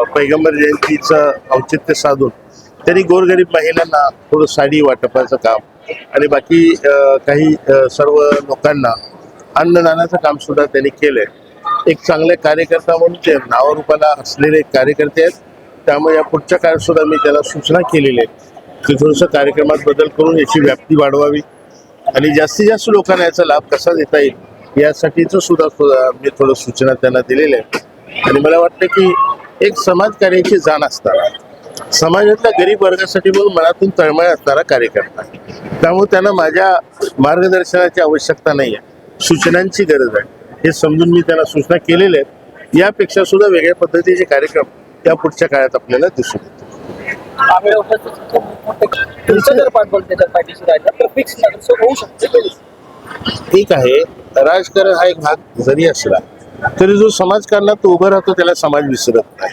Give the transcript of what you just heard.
पैगंबर जयंतीचं औचित्य साधून त्यांनी गोरगरीब महिलांना थोडं साडी वाटपाचं काम आणि बाकी काही सर्व लोकांना अन्नदानाचं काम सुद्धा त्यांनी केलंय। एक चांगले कार्यकर्ता म्हणून ते नावारूपाला असलेले कार्यकर्ते आहेत, त्यामुळे या पुढच्या काळात सुद्धा मी त्याला सूचना केलेली आहे की थोडंसं कार्यक्रमात बदल करून याची व्याप्ती वाढवावी आणि जास्तीत जास्त लोकांना याचा लाभ कसा देता येईल यासाठीचं सुद्धा मी थोडं सूचना त्यांना दिलेल्या आहेत। आणि मला वाटतं की एक समाजकार्याची जाण असताना समाजातल्या गरीब वर्गासाठी म्हणून मनातून तळमळ असणारा कार्यकर्ता, त्यामुळे त्यांना माझ्या मार्गदर्शनाची आवश्यकता नाही आहे, सूचनांची गरज आहे हे समजून मी त्यांना सूचना केलेल्या आहेत। यापेक्षा सुद्धा वेगळ्या पद्धतीचे कार्यक्रम त्या पुढच्या काळात आपल्याला दिसून येतील। ठीक आहे, राजकारण हा एक भाग जरी असला तरी जो समाजकारणात उभं राहतो त्याला समाज विसरत नाही।